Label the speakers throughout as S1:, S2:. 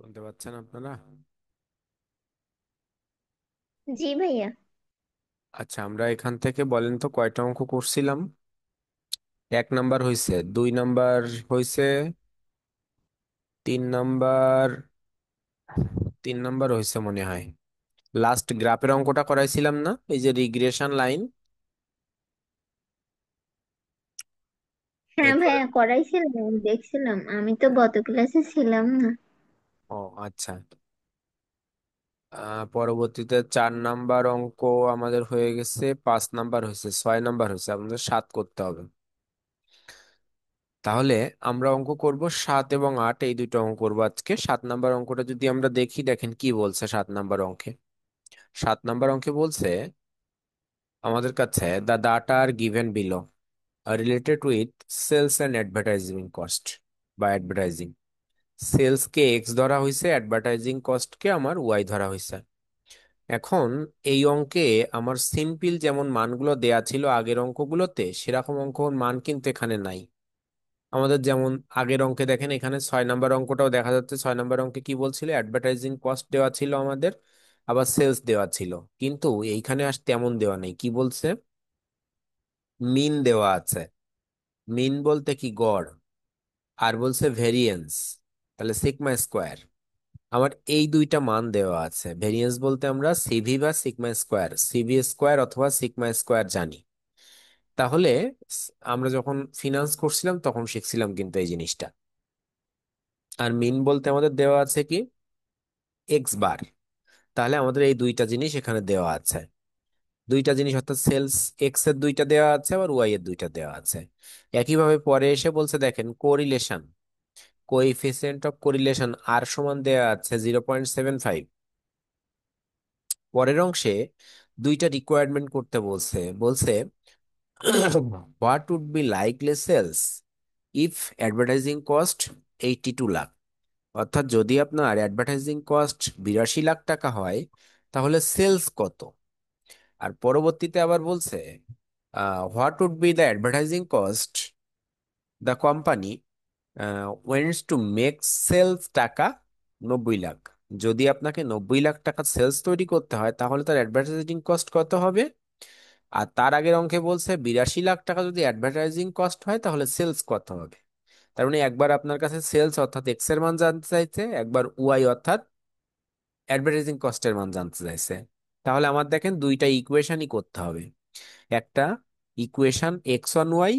S1: শুনতে পাচ্ছেন আপনারা?
S2: জি ভাইয়া।
S1: আচ্ছা, আমরা এখান থেকে বলেন তো কয়টা অঙ্ক করছিলাম। 1 নাম্বার হয়েছে, 2 নাম্বার হয়েছে, 3 নাম্বার, 3 নাম্বার হয়েছে মনে হয়। লাস্ট গ্রাফের অঙ্কটা করাইছিলাম না, এই যে রিগ্রেশন লাইন।
S2: হ্যাঁ
S1: এরপরে
S2: ভাইয়া, করাইছিলাম, আমি দেখছিলাম। আমি তো গত ক্লাসে ছিলাম না।
S1: ও আচ্ছা। পরবর্তীতে 4 নাম্বার অঙ্ক আমাদের হয়ে গেছে, 5 নাম্বার হয়েছে, 6 নাম্বার হয়েছে, আমাদের 7 করতে হবে। তাহলে আমরা অঙ্ক করব 7 এবং 8, এই দুটো অঙ্ক করবো আজকে। 7 নাম্বার অঙ্কটা যদি আমরা দেখি, দেখেন কি বলছে 7 নাম্বার অঙ্কে। 7 নাম্বার অঙ্কে বলছে আমাদের কাছে the data are given below are related with sales and advertising cost বা অ্যাডভার্টাইজিং। সেলস কে এক্স ধরা হয়েছে, অ্যাডভার্টাইজিং কস্ট কে আমার ওয়াই ধরা হয়েছে। এখন এই অঙ্কে আমার সিম্পল যেমন মানগুলো দেয়া ছিল আগের অঙ্কগুলোতে, সেরকম অঙ্ক মান কিন্তু এখানে নাই আমাদের। যেমন আগের অঙ্কে দেখেন, এখানে 6 নাম্বার অঙ্কটাও দেখা যাচ্ছে। 6 নাম্বার অঙ্কে কি বলছিল, অ্যাডভার্টাইজিং কস্ট দেওয়া ছিল আমাদের, আবার সেলস দেওয়া ছিল। কিন্তু এইখানে আজ তেমন দেওয়া নেই। কি বলছে, মিন দেওয়া আছে। মিন বলতে কি, গড়। আর বলছে ভেরিয়েন্স, তাহলে সিগমা স্কোয়ার। আমার এই দুইটা মান দেওয়া আছে। ভেরিয়েন্স বলতে আমরা সিভি বা সিগমা স্কোয়ার, সিভি স্কোয়ার অথবা সিগমা স্কোয়ার জানি। তাহলে আমরা যখন ফিনান্স করছিলাম তখন শিখছিলাম কিন্তু এই জিনিসটা। আর মিন বলতে আমাদের দেওয়া আছে কি, এক্স বার। তাহলে আমাদের এই দুইটা জিনিস এখানে দেওয়া আছে। দুইটা জিনিস অর্থাৎ সেলস এক্স এর দুইটা দেওয়া আছে, আবার ওয়াই এর দুইটা দেওয়া আছে। একইভাবে পরে এসে বলছে দেখেন, কোরিলেশন, কোএফিসিয়েন্ট অফ কোরিলেশন আর সমান দেওয়া আছে 0.75। পরের অংশে দুইটা রিকোয়ারমেন্ট করতে বলছে। বলছে what would be likely sales if advertising cost 82 lakh. অর্থাৎ যদি আপনার অ্যাডভার্টাইজিং কস্ট 82 লাখ টাকা হয়, তাহলে সেলস কত। আর পরবর্তীতে আবার বলছে what would be the advertising cost the company wants to make sales টাকা 90 লাখ। যদি আপনাকে 90 লাখ টাকা সেলস তৈরি করতে হয়, তাহলে তার অ্যাডভার্টাইজিং কস্ট কত হবে। আর তার আগের অঙ্কে বলছে 82 লাখ টাকা যদি অ্যাডভার্টাইজিং কস্ট হয়, তাহলে সেলস কত হবে। তার মানে একবার আপনার কাছে সেলস অর্থাৎ এক্স এর মান জানতে চাইছে, একবার ওয়াই অর্থাৎ অ্যাডভার্টাইজিং কস্টের মান জানতে চাইছে। তাহলে আমার দেখেন দুইটা ইকুয়েশনই করতে হবে। একটা ইকুয়েশন এক্স অন ওয়াই,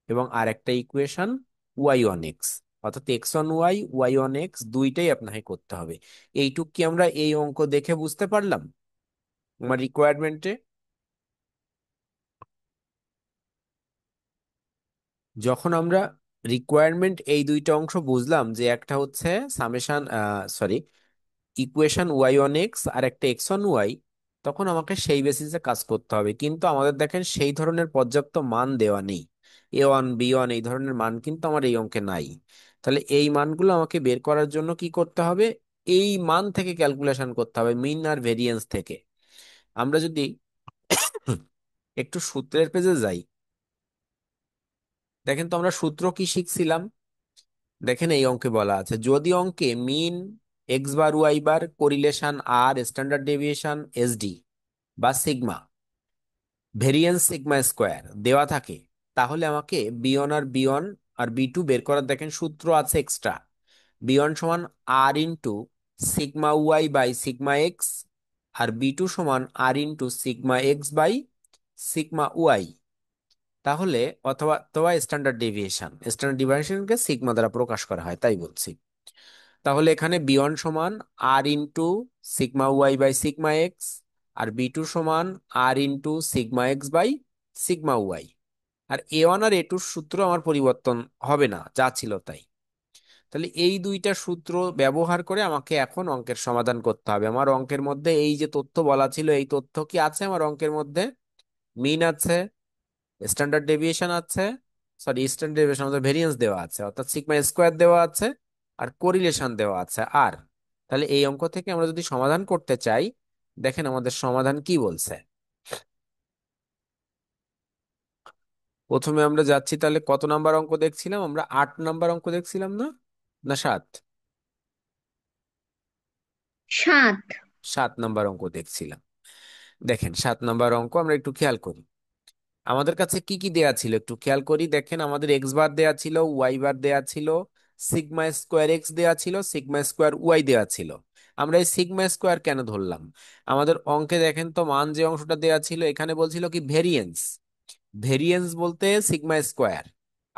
S1: এবং আর একটা ইকুয়েশন ওয়াই অন এক্স। অর্থাৎ X on Y, Y on X, দুইটাই আপনাকে করতে হবে। এইটুক কি আমরা এই অঙ্ক দেখে বুঝতে পারলাম আমার রিকোয়ারমেন্টে? যখন আমরা রিকোয়ারমেন্ট এই দুইটা অংশ বুঝলাম, যে একটা হচ্ছে summation, sorry, equation Y on X আর একটা এক্স অন ওয়াই, তখন আমাকে সেই বেসিসে কাজ করতে হবে। কিন্তু আমাদের দেখেন সেই ধরনের পর্যাপ্ত মান দেওয়া নেই। A1 B1 এই ধরনের মান কিন্তু আমার এই অঙ্কে নাই। তাহলে এই মানগুলো আমাকে বের করার জন্য কি করতে হবে, এই মান থেকে ক্যালকুলেশন করতে হবে, মিন আর ভেরিয়েন্স থেকে। আমরা যদি একটু সূত্রের পেজে যাই, দেখেন তো আমরা সূত্র কি শিখছিলাম। দেখেন এই অঙ্কে বলা আছে, যদি অঙ্কে mean, X bar Y bar, correlation R, standard deviation SD বা সিগমা, ভেরিয়েন্স সিগমা স্কোয়ার দেওয়া থাকে, তাহলে আমাকে বি ওয়ান আর বি ওয়ান আর বি টু বের করার দেখেন সূত্র আছে এক্সট্রা। বি ওয়ান সমান R into sigma Y by sigma X, আর বি টু সমান R into sigma X by sigma Y. তাহলে অথবা অথবা স্ট্যান্ডার্ড ডেভিয়েশনকে সিগমা দ্বারা প্রকাশ করা হয়, তাই বলছি। তাহলে এখানে বি ওয়ান সমান R into sigma Y by sigma X, আর বি টু সমান R into sigma X by sigma Y. আর A1 আর A2 সূত্র আমার পরিবর্তন হবে না, যা ছিল তাই। তাহলে এই দুইটা সূত্র ব্যবহার করে আমাকে এখন অঙ্কের সমাধান করতে হবে। আমার অঙ্কের মধ্যে এই যে তথ্য বলা ছিল, এই তথ্য কি আছে আমার অঙ্কের মধ্যে? মিন আছে, স্ট্যান্ডার্ড ডেভিয়েশন আছে, সরি স্ট্যান্ডার্ড ডেভিয়েশন আমাদের ভেরিয়েন্স দেওয়া আছে অর্থাৎ সিগমা স্কোয়ার দেওয়া আছে, আর কোরিলেশন দেওয়া আছে আর। তাহলে এই অঙ্ক থেকে আমরা যদি সমাধান করতে চাই, দেখেন আমাদের সমাধান কি বলছে। প্রথমে আমরা যাচ্ছি, তাহলে কত নাম্বার অঙ্ক দেখছিলাম আমরা? 8 নাম্বার অঙ্ক দেখছিলাম না, না 7?
S2: সাত।
S1: 7 নাম্বার অঙ্ক দেখছিলাম। দেখেন 7 নাম্বার অঙ্ক আমরা একটু খেয়াল করি। আমাদের কাছে কি কি দেয়া ছিল একটু খেয়াল করি। দেখেন আমাদের এক্স বার দেয়া ছিল, ওয়াই বার দেয়া ছিল, সিগমা স্কোয়ার এক্স দেয়া ছিল, সিগমা স্কোয়ার ওয়াই দেয়া ছিল। আমরা এই সিগমা স্কোয়ার কেন ধরলাম? আমাদের অঙ্কে দেখেন তো মান যে অংশটা দেয়া ছিল এখানে বলছিল কি ভেরিয়েন্স। ভেরিয়েন্স বলতে সিগমা স্কোয়ার।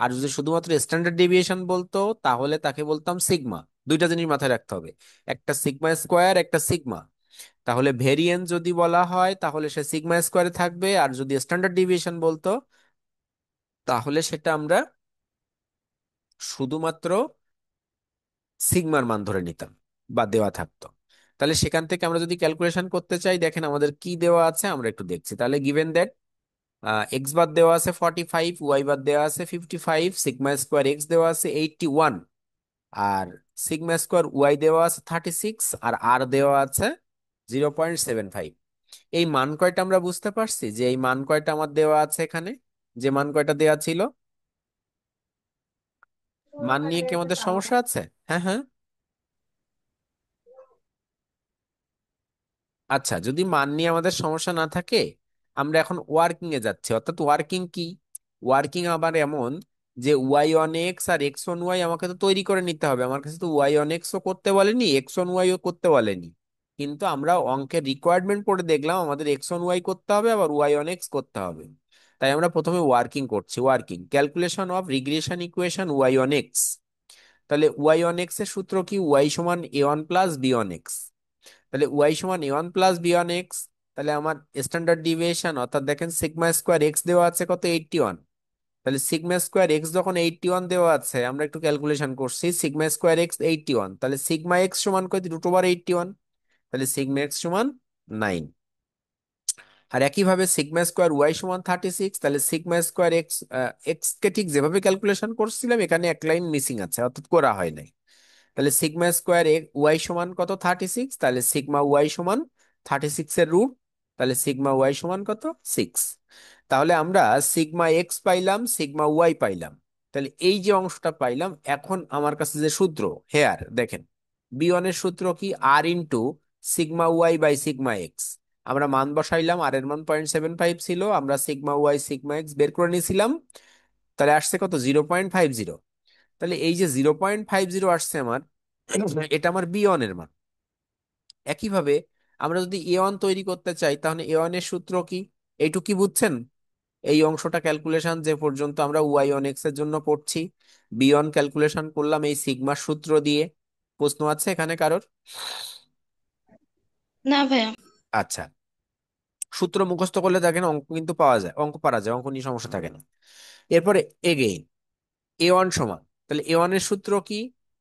S1: আর যদি শুধুমাত্র স্ট্যান্ডার্ড ডেভিয়েশন বলতো তাহলে তাকে বলতাম সিগমা। দুইটা জিনিস মাথায় রাখতে হবে, একটা সিগমা স্কোয়ার একটা সিগমা। তাহলে ভেরিয়েন্স যদি বলা হয় তাহলে সে সিগমা স্কোয়ারে থাকবে, আর যদি স্ট্যান্ডার্ড ডেভিয়েশন বলতো তাহলে সেটা আমরা শুধুমাত্র সিগমার মান ধরে নিতাম বা দেওয়া থাকতো। তাহলে সেখান থেকে আমরা যদি ক্যালকুলেশন করতে চাই, দেখেন আমাদের কি দেওয়া আছে আমরা একটু দেখছি। তাহলে গিভেন দ্যাট এক্স বার দেওয়া আছে 45, ওয়াই বার দেওয়া আছে 55, সিগমা স্কোয়ার এক্স দেওয়া আছে 81, আর সিগমা স্কোয়ার ওয়াই দেওয়া আছে 36, আর আর দেওয়া আছে 0.75। এই মান কয়টা আমরা বুঝতে পারছি যে এই মান কয়টা আমার দেওয়া আছে এখানে, যে মান কয়টা দেওয়া ছিল। মান নিয়ে কি আমাদের সমস্যা আছে? হ্যাঁ, হ্যাঁ। আচ্ছা, যদি মান নিয়ে আমাদের সমস্যা না থাকে, আমরা এখন ওয়ার্কিং এ যাচ্ছি। অর্থাৎ ওয়ার্কিং কি? ওয়ার্কিং আবার এমন যে ওয়াই অন এক্স আর এক্স অন ওয়াই আমাকে তো তৈরি করে নিতে হবে। আমার কাছে তো ওয়াই অন এক্স ও করতে বলেনি, এক্স অন ওয়াই ও করতে বলেনি। কিন্তু আমরা অঙ্কের রিকোয়ারমেন্ট পড়ে দেখলাম আমাদের এক্স অন ওয়াই করতে হবে, আবার ওয়াই অন এক্স করতে হবে। তাই আমরা প্রথমে ওয়ার্কিং করছি। Working calculation of regression equation Y on X. তাহলে ওয়াই অন এক্স এর সূত্র কি? ওয়াই সমান A one plus B on X. তাহলে ওয়াই সমান A one plus B one X. তাহলে আমার স্ট্যান্ডার্ড ডিভিয়েশন অর্থাৎ দেখেন সিগমা স্কোয়ার এক্স দেওয়া আছে কত? 81। তাহলে সিগমা স্কোয়ার এক্স যখন 81 দেওয়া আছে, আমরা একটু ক্যালকুলেশন করছি, সিগমা স্কোয়ার এক্স 81, তাহলে সিগমা এক্স সমান কত? √81। তাহলে সিগমা এক্স সমান 9। আর একইভাবে সিগমা স্কোয়ার ওয়াই সমান 36, তাহলে সিগমা স্কোয়ার এক্স এক্স কে ঠিক যেভাবে ক্যালকুলেশন করছিলাম এখানে এক লাইন মিসিং আছে, অর্থাৎ করা হয় নাই। তাহলে সিগমা স্কোয়ার ওয়াই সমান কত? 36। তাহলে সিগমা ওয়াই সমান 36 এর রুট। তাহলে সিগমা ওয়াই সমান কত? 6। তাহলে আমরা সিগমা এক্স পাইলাম, সিগমা ওয়াই পাইলাম। তাহলে এই যে অংশটা পাইলাম, এখন আমার কাছে যে সূত্র, হেয়ার দেখেন বি ওয়ান এর সূত্র কি? R into sigma Y by sigma X. আমরা মান বসাইলাম, আর এর মান 0.75 ছিল, আমরা সিগমা ওয়াই সিগমা এক্স বের করে নিয়েছিলাম। তাহলে আসছে কত? 0.50। তাহলে এই যে 0.50 আসছে আমার, এটা আমার বি ওয়ান এর মান। একইভাবে আমরা যদি এ ওয়ান তৈরি করতে চাই তাহলে এ ওয়ান এর সূত্র কি? এইটুকু কি বুঝছেন? এই অংশটা ক্যালকুলেশন যে পর্যন্ত আমরা ওয়াই অন এক্স এর জন্য করছি, বি ওয়ান ক্যালকুলেশন করলাম এই সিগমার সূত্র দিয়ে। প্রশ্ন আছে এখানে কারোর?
S2: না ভাইয়া।
S1: আচ্ছা, সূত্র মুখস্থ করলে দেখেন অঙ্ক কিন্তু পাওয়া যায়, অঙ্ক পারা যায়, অঙ্ক নিয়ে সমস্যা থাকে না। এরপরে এগেইন এ ওয়ান সমান, তাহলে এ ওয়ান এর সূত্র কি?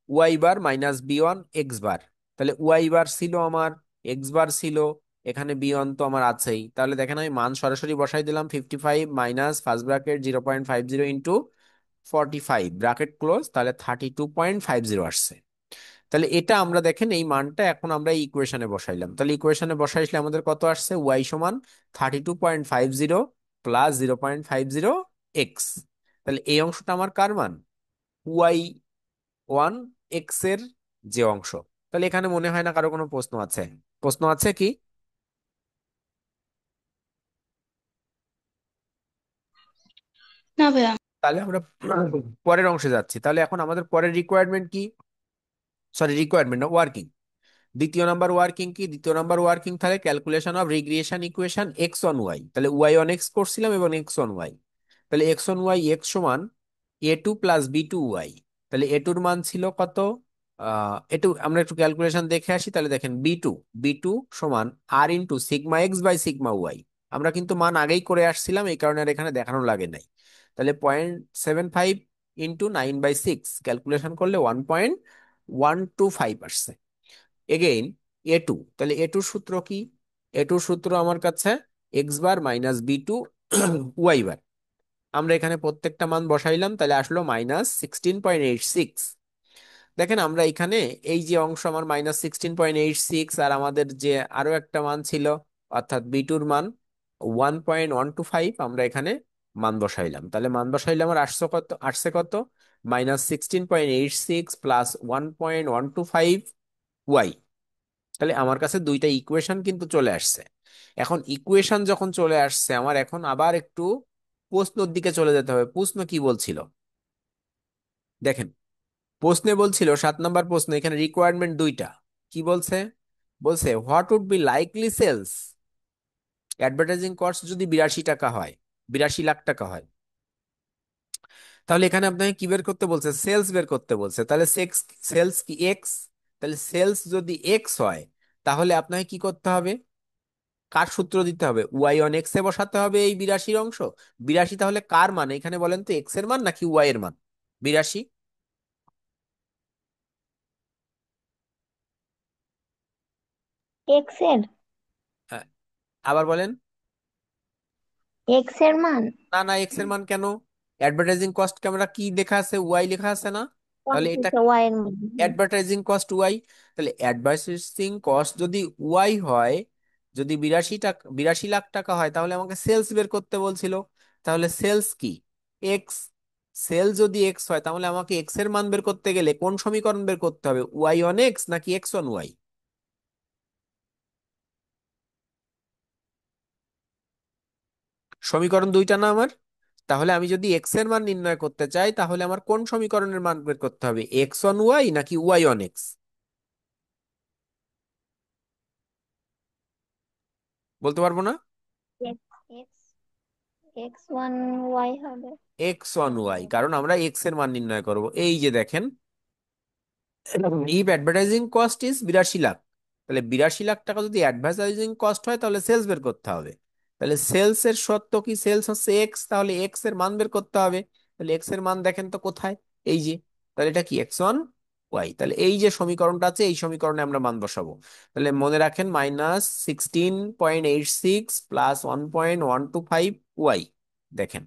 S1: Y bar minus B one x bar. তাহলে ওয়াই বার ছিল আমার, এক্স বার ছিল, এখানে বি ওয়ান তো আমার আছেই। তাহলে দেখেন আমি মান সরাসরি বসাই দিলাম, 55 minus first bracket 0.50 into 45 bracket close, তাহলে 32.50 আসছে। তাহলে এটা আমরা দেখেন এই মানটা এখন আমরা এই ইকুয়েশনে বসাইলাম। তাহলে ইকুয়েশনে বসাইলে আমাদের কত আসছে? ওয়াই সমান 32.50 প্লাস 0.50 এক্স। তাহলে এই অংশটা আমার কার মান? ওয়াই ওয়ান এক্স এর যে অংশ। তাহলে এখানে মনে হয় না কারো কোনো প্রশ্ন আছে? প্রশ্ন আছে কি?
S2: না ভাইয়া।
S1: তাহলে আমরা পরের অংশে যাচ্ছি। তাহলে এখন আমাদের পরের রিকোয়ারমেন্ট কি? সরি, রিকোয়ারমেন্ট না, ওয়ার্কিং। দ্বিতীয় নাম্বার ওয়ার্কিং কি? দ্বিতীয় নাম্বার ওয়ার্কিং তাহলে calculation of regression equation X on Y. তাহলে ওয়াই অন এক্স করছিলাম এবং এক্স অন ওয়াই। তাহলে এক্স অন ওয়াই এক্স সমান A two plus B two Y. তাহলে এ টুর মান ছিল কত? এটু আমরা একটু ক্যালকুলেশন দেখে আসি। তাহলে দেখেন বি টু, বি টু সমান R into sigma X by sigma Y. আমরা কিন্তু মান আগেই করে আসছিলাম, এই কারণে আর এখানে দেখানো লাগে নাই। তাহলে 0.75 ইন্টু 9/6 ক্যালকুলেশন করলে 1.125 আসছে। এগেইন এ টু, তাহলে এ টুর সূত্র কি? এ টুর সূত্র আমার কাছে x bar minus B two y bar. আমরা এখানে প্রত্যেকটা মান বসাইলাম, তাহলে আসলো -16.86। দেখেন আমরা এখানে এই যে অংশ আমার -16.86, আর আমাদের যে আরো একটা মান ছিল অর্থাৎ বি টুর মান 1.125, আমরা এখানে মান বসাইলাম। তাহলে মান বসাইলে আমার আসছে কত? -16.86 প্লাস 1.125 ওয়াই। তাহলে আমার কাছে দুইটা ইকুয়েশন কিন্তু চলে আসছে। এখন ইকুয়েশন যখন চলে আসছে, আমার এখন আবার একটু প্রশ্নর দিকে চলে যেতে হবে। প্রশ্ন কি বলছিল দেখেন। প্রশ্নে বলছিল 7 নম্বর প্রশ্ন, এখানে রিকোয়ারমেন্ট দুইটা। কি বলছে? বলছে what would be likely sales advertising cost যদি 82 টাকা হয়, 82 লাখ টাকা হয়। তাহলে এখানে আপনাকে কি বের করতে বলছে? সেলস বের করতে বলছে। তাহলে সেলস কি এক্স? তাহলে সেলস যদি এক্স হয়, তাহলে আপনাকে কি করতে হবে? কার সূত্র দিতে হবে? ওয়াই অন এক্স এ বসাতে হবে এই 82-র অংশ। 82 তাহলে কার মান এখানে বলেন তো, এক্স এর মান নাকি ওয়াই এর মান? 82।
S2: এক্স এর।
S1: আবার বলেন।
S2: এক্স এর মান।
S1: না না, এক্স এর মান কেন? অ্যাডভার্টাইজিং কস্ট আমরা কি লেখা আছে? ওয়াই লেখা আছে না? তাহলে এটা
S2: ওয়াই এর মান।
S1: Advertising cost Y. তাহলে অ্যাডভার্টাইজিং কস্ট যদি ওয়াই হয়, যদি 82 লাখ টাকা হয়, তাহলে আমাকে সেলস বের করতে বলছিল। তাহলে সেলস কি? এক্স। সেল যদি এক্স হয়, তাহলে আমাকে এক্স এর মান বের করতে গেলে কোন সমীকরণ বের করতে হবে? ওয়াই অন এক্স নাকি এক্স অন ওয়াই? সমীকরণ দুইটা না আমার? তাহলে আমি যদি এক্স এর মান নির্ণয় করতে চাই, তাহলে আমার কোন সমীকরণের মান বের করতে হবে? এক্স অন ওয়াই নাকি ওয়াই অন এক্স? বলতে পারবো না।
S2: X X X one Y হবে।
S1: এক্স অন ওয়াই, কারণ আমরা এক্স এর মান নির্ণয় করব। এই যে দেখেন, if advertising cost is 82 lakh, তাহলে 82 লাখ টাকা যদি অ্যাডভার্টাইজিং কস্ট হয়, তাহলে সেলস বের করতে হবে। তাহলে সেলস এর সত্য কি? সেলস হচ্ছে এক্স, তাহলে এক্স এর মান বের করতে হবে। তাহলে এক্স এর মান দেখেন তো কোথায়? এই যে। তাহলে এটা কি? X on Y. তাহলে এই যে সমীকরণটা আছে, এই সমীকরণে আমরা মান বসাবো। তাহলে মনে রাখেন, -16.86 প্লাস 1.125 ওয়াই। দেখেন,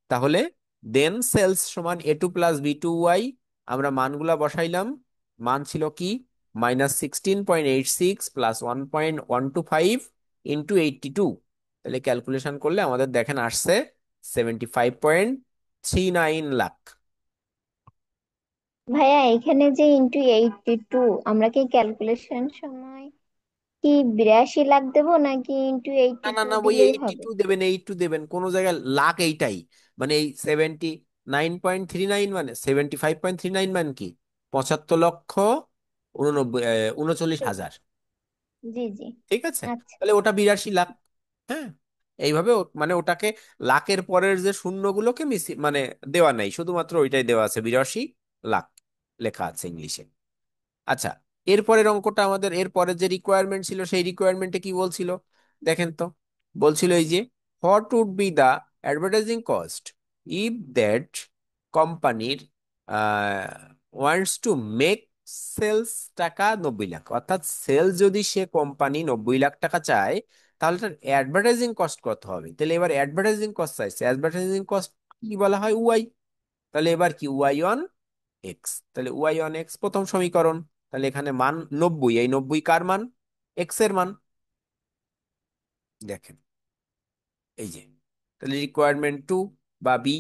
S1: তাহলে দেন সেলস সমান a2 + b2 ওয়াই। আমরা মানগুলা বসাইলাম। মান ছিল কি? -16.86 প্লাস 1.125 ইন্টু 82। তাহলে ক্যালকুলেশন করলে আমাদের দেখেন আসছে 75.39 লাখ।
S2: ভাইয়া এখানে যে *82, আমরা কি ক্যালকুলেশন সময় কি 82 লাখ দেবো নাকি ইন্টু
S1: না
S2: এইটটি
S1: না
S2: টু
S1: না, ওই
S2: দিলেই
S1: 82
S2: হবে?
S1: দেবেন, 82 দেবেন, কোন জায়গায় লাখ এইটাই। মানে এই 79.39 মানে 75.39 মানে কি? 75 লক্ষ 39 হাজার।
S2: জি জি।
S1: ঠিক আছে।
S2: আচ্ছা।
S1: তাহলে ওটা 82 লাখ। হ্যাঁ, এইভাবে মানে ওটাকে লাখের পরের যে শূন্যগুলোকে মিশি মানে দেওয়া নাই, শুধুমাত্র ওইটাই দেওয়া আছে, 82 লাখ লেখা আছে ইংলিশে। আচ্ছা, এরপরের অঙ্কটা আমাদের, এরপরের যে রিকোয়ারমেন্ট ছিল, সেই রিকোয়ারমেন্টে কি বলছিল দেখেন তো। বলছিল এই যে, what would be the advertising cost if that কোম্পানির ওয়ান্টস টু মেক সেলস টাকা 90 লাখ। অর্থাৎ সেল যদি সে কোম্পানি 90 লাখ টাকা চায়, তাহলে তার অ্যাডভার্টাইজিং কস্ট কত হবে? তাহলে এবার অ্যাডভার্টাইজিং কস্ট চাইছে। অ্যাডভার্টাইজিং কস্ট কি বলা হয়? ওয়াই। তাহলে এবার কি? Y on X. তাহলে ওয়াই অন এক্স প্রথম সমীকরণ। তাহলে এখানে মান 90, এই 90 কার মান? এক্স এর মান। দেখেন, এই যে। তাহলে রিকোয়ারমেন্ট টু বা বি,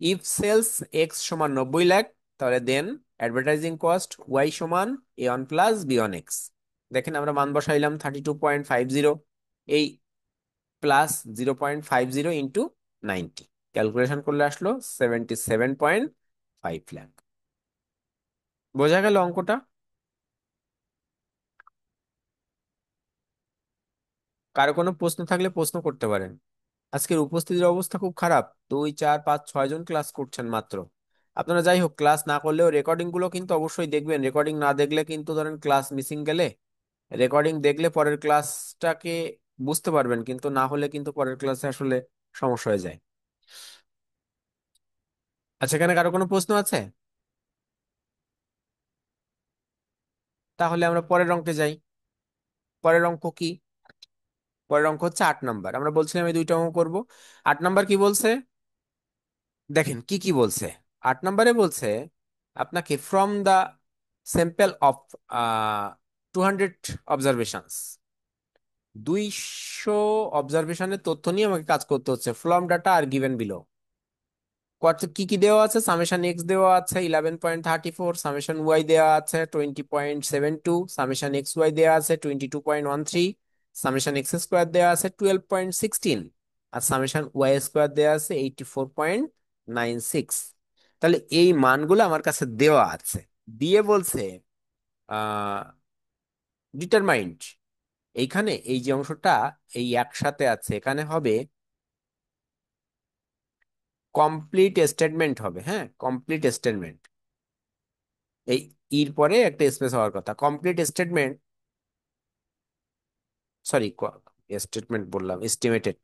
S1: ইফ সেলস এক্স সমান 90 লাখ, তাহলে দেন অ্যাডভার্টাইজিং কস্ট ওয়াই সমান a1 + b1 এক্স। দেখেন, আমরা মান বসাইলাম 32.50, এই প্লাস 0.50 ইন্টু 90। ক্যালকুলেশন করলে আসলো 77.5 লাখ। বোঝা গেল অঙ্কটা? কারো কোনো প্রশ্ন থাকলে প্রশ্ন করতে পারেন। আজকের উপস্থিতির অবস্থা খুব খারাপ, 2 4 5 6 জন ক্লাস করছেন মাত্র। আপনারা যাই হোক, ক্লাস না করলেও রেকর্ডিং গুলো কিন্তু অবশ্যই দেখবেন। রেকর্ডিং না দেখলে কিন্তু ধরেন ক্লাস মিসিং গেলে, রেকর্ডিং দেখলে পরের ক্লাসটাকে বুঝতে পারবেন, কিন্তু না হলে কিন্তু পরের ক্লাসে আসলে সমস্যা হয়ে যায়। আচ্ছা, এখানে কারো কোনো প্রশ্ন আছে? তাহলে আমরা পরের অঙ্কে যাই। পরের অঙ্ক কি? পরের অঙ্ক হচ্ছে 8 নাম্বার। আমরা বলছিলাম এই দুইটা অঙ্ক করব। 8 নাম্বার কি বলছে দেখেন, কি কি বলছে। 8 নাম্বারে বলছে আপনাকে from the sample of 200 observations, 200 অবজারভেশনের তথ্য নিয়ে আমাকে কাজ করতে হচ্ছে। From data are given below. কি কি দেওয়া আছে? সামেশন এক্স দেওয়া আছে 11.34, সামেশন ওয়াই দেওয়া আছে 20.72, সামেশন এক্স ওয়াই দেওয়া আছে 22.13, সামেশন এক্স স্কোয়ার দেওয়া আছে 12.16, আর সামেশন ওয়াই স্কোয়ার দেওয়া আছে 84.96। তাহলে এই মানগুলো আমার কাছে দেওয়া আছে, দিয়ে বলছে আহ ডিটারমাইন্ড, এইখানে এই যে অংশটা এই একসাথে আছে, এখানে হবে কমপ্লিট স্টেটমেন্ট হবে। হ্যাঁ, কমপ্লিট স্টেটমেন্ট। এই এর পরে একটা স্পেস হওয়ার কথা, কমপ্লিট স্টেটমেন্ট, সরি, স্টেটমেন্ট বললাম, estimated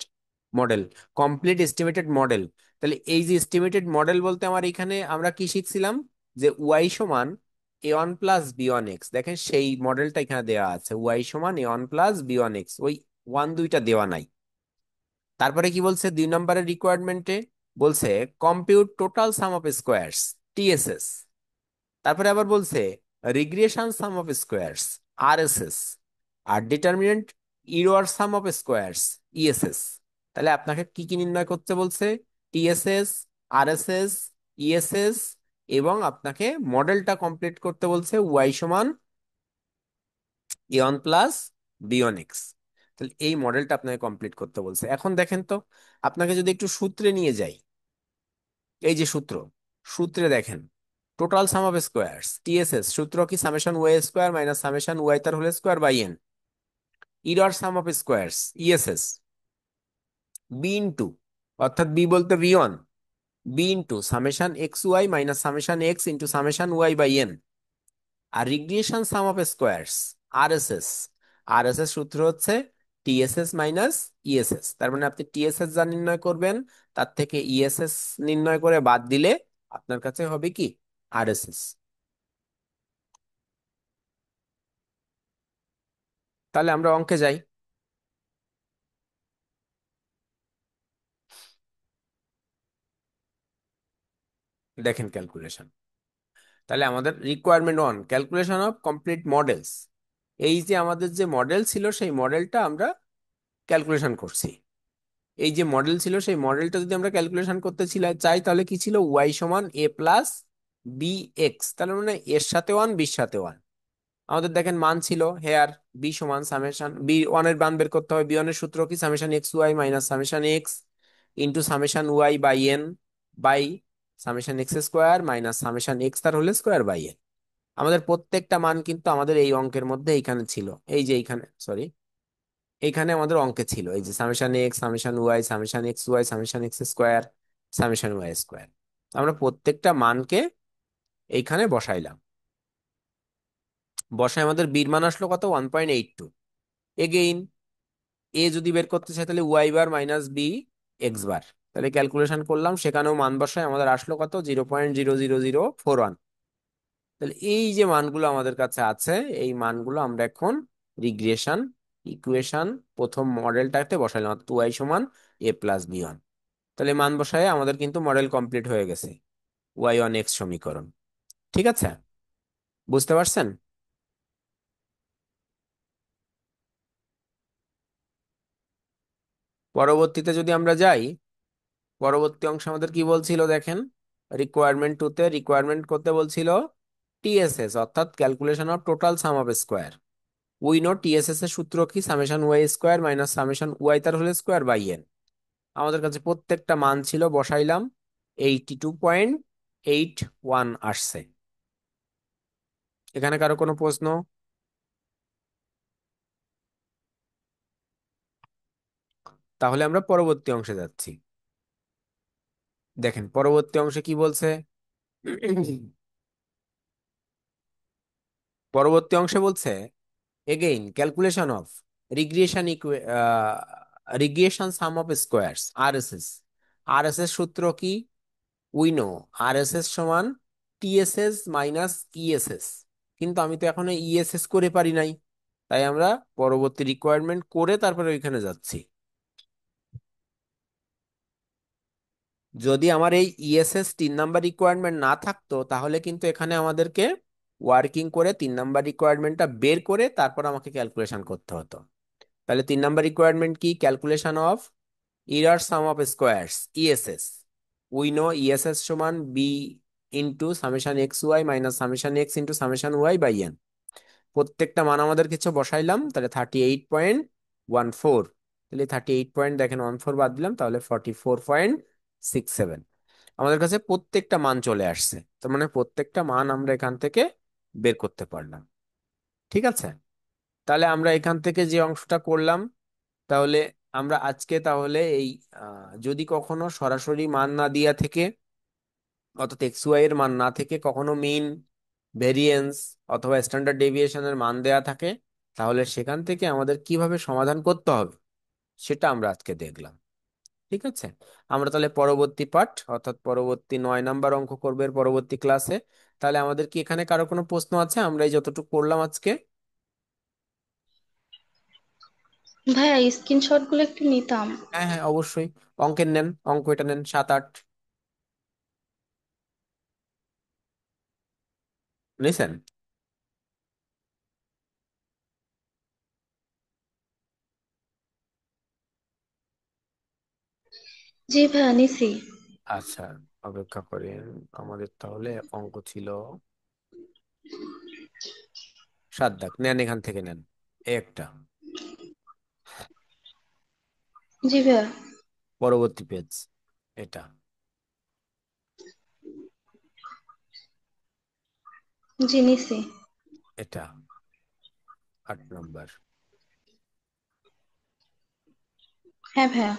S1: model, complete estimated model. তাহলে এই যে এস্টিমেটেড মডেল বলতে আমার এখানে আমরা কি শিখছিলাম, যে ওয়াই সমান a1 + b1x, দেখেন সেই মডেলটা এখানে দেওয়া আছে, ওয়াই সমান a1 + b1x, ওই ওয়ান দুইটা দেওয়া নাই। তারপরে কি বলছে 2 নম্বরের রিকোয়ারমেন্টে, বলছে compute total sum of squares, TSS. তারপরে আবার বলছে regression sum of squares, RSS, আর determinant error sum of squares, ESS. তাহলে আপনাকে কি কি নির্ণয় করতে বলছে? টিএসএস, আরএসএস, ইএসএস, এবং আপনাকে মডেলটা কমপ্লিট করতে বলছে ওয়াই সমান a1 + b1x। তাহলে এই মডেলটা আপনাকে কমপ্লিট করতে বলছে। এখন দেখেন তো, আপনাকে যদি একটু সূত্রে নিয়ে যাই, এই যে সূত্র, সূত্রে দেখেন total sum of squares, TSS সূত্র কি? Summation Y square minus summation Y তার whole square by N. Error sum of squares, ESS, B into, অর্থাৎ বি বলতে ভি1, B into summation x Y minus summation x into summation Y by N. আর regression sum of squares, RSS, RSS সূত্র হচ্ছে TSS minus ESS. তার মানে আপনি TSS যা নির্ণয় করবেন, তার থেকে ইএসএস নির্ণয় করে বাদ দিলে আপনার কাছে হবে কি? আরএসএস। তাহলে আমরা অঙ্কে যাই। দেখেন ক্যালকুলেশন, তাহলে আমাদের requirement 1, calculation of complete models. এই যে আমাদের যে মডেল ছিল, সেই মডেলটা আমরা ক্যালকুলেশন করছি। এই যে মডেল ছিল, সেই মডেলটা যদি আমরা ক্যালকুলেশন করতে চাই, তাহলে কি ছিল? ওয়াই সমান a + bx, তাহলে মানে এর সাথে 1, বির সাথে 1। আমাদের দেখেন মান ছিল হেয়ার বি সমান সামেশন বি 1 এর মান বের করতে হবে, বি 1 এর সূত্র কি? Summation x Y minus summation x into summation Y by N, by summation X square minus summation X তার হোল স্কোয়ার বাই এন। আমাদের প্রত্যেকটা মান কিন্তু আমাদের এই অঙ্কের মধ্যে এইখানে ছিল, এই যে এইখানে, সরি, এইখানে আমাদের অঙ্কে ছিল, এই যে summation X, summation Y, summation x Y, summation X square, summation Y square. আমরা প্রত্যেকটা মানকে এইখানে বসাইলাম। বসায় আমাদের বির মান আসলো কত? 1.82। এগেইন এ যদি বের করতে চাই, তাহলে y bar minus B x bar. তাহলে ক্যালকুলেশন করলাম, সেখানেও মান বসায় আমাদের আসলো কত? 0.00041। তাহলে এই যে মানগুলো আমাদের কাছে আছে, এই মানগুলো আমরা এখন রিগ্রেশন ইকুয়েশন প্রথম মডেলটাতে বসাইলাম, অর্থাৎ ওয়াই সমান a + b1। তাহলে মান বসায় আমাদের কিন্তু মডেল কমপ্লিট হয়ে গেছে, y1x সমীকরণ। ঠিক আছে, বুঝতে পারছেন? পরবর্তীতে যদি আমরা যাই, পরবর্তী অংশ আমাদের কি বলছিল দেখেন, রিকোয়ারমেন্ট 2-তে রিকোয়ারমেন্ট করতে বলছিল টিএসএস, অর্থাৎ calculation of total sum of square. We know TSS এর সূত্র কি? Summation Y square minus summation Y তার হোল স্কোয়ার বাই এন। আমাদের কাছে প্রত্যেকটা মান ছিল, বসাইলাম। 82.81 আসছে। এখানে কারো কোনো প্রশ্ন? তাহলে আমরা পরবর্তী অংশে যাচ্ছি। দেখেন পরবর্তী অংশে কি বলছে। পরবর্তী অংশে বলছে again calculation of regression regression sum of squares, RSS. RSS সূত্র কি? উইনো আরএসএস সমান টিএসএস মাইনাস ইএসএস। কিন্তু আমি তো এখনো ইএসএস করে পারি নাই, তাই আমরা পরবর্তী রিকোয়ারমেন্ট করে তারপরে ওইখানে যাচ্ছি। যদি আমার এই ইএসএস 3 নাম্বার রিকোয়ারমেন্ট না থাকতো, তাহলে কিন্তু এখানে আমাদেরকে ওয়ার্কিং করে 3 নাম্বার রিকোয়ারমেন্টটা বের করে তারপর আমাকে ক্যালকুলেশন করতে হতো। তাহলে 3 নাম্বার রিকোয়ারমেন্ট কি? Calculation of error sum of squares, ESS. We know ESS সমান b into summation x Y minus summation x into summation Y by n. প্রত্যেকটা মান আমাদের কিছু বসাইলাম, তাহলে 38.14। তাহলে 38 পয়েন্ট দেখেন 14 বাদ দিলাম, তাহলে 44.67। আমাদের কাছে প্রত্যেকটা মান চলে আসছে, তার মানে প্রত্যেকটা মান আমরা এখান থেকে বের করতে পারলাম। ঠিক আছে, তাহলে আমরা এখান থেকে যে অংশটা করলাম, তাহলে আমরা আজকে তাহলে এই যদি কখনো সরাসরি মান না দিয়া থেকে, অর্থাৎ এক্স ওয়াই এর মান না থেকে কখনো মিন, ভেরিয়েন্স অথবা স্ট্যান্ডার্ড ডেভিয়েশনের মান দেয়া থাকে, তাহলে সেখান থেকে আমাদের কিভাবে সমাধান করতে হবে সেটা আমরা আজকে দেখলাম। ঠিক আছে, আমরা তাহলে পরবর্তী পাঠ অর্থাৎ পরবর্তী 9 নাম্বার অঙ্ক করবে এর পরবর্তী ক্লাসে। তাহলে আমাদের কি এখানে কারো কোনো প্রশ্ন আছে আমরা এই যতটুকু করলাম আজকে?
S3: ভাইয়া স্ক্রিনশট গুলো একটু নিতাম।
S1: হ্যাঁ হ্যাঁ অবশ্যই। অঙ্কের নেন, অঙ্ক এটা নেন 7 8 নিছেন?
S3: জি ভাইয়া নিছি।
S1: আচ্ছা, অপেক্ষা করেন। আমাদের তাহলে অঙ্ক ছিল 7 দাগ, নেন এখান থেকে নেন এই একটা।
S3: জি ভাইয়া।
S1: পরবর্তী পেজ এটা,
S3: জি নিছি।
S1: এটা 8 নাম্বার,
S3: হ্যাঁ ভাইয়া।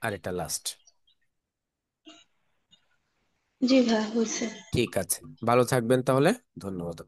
S1: আর এটা লাস্ট।
S3: জি ভাইয়া হয়েছে।
S1: ঠিক আছে, ভালো থাকবেন তাহলে। ধন্যবাদ।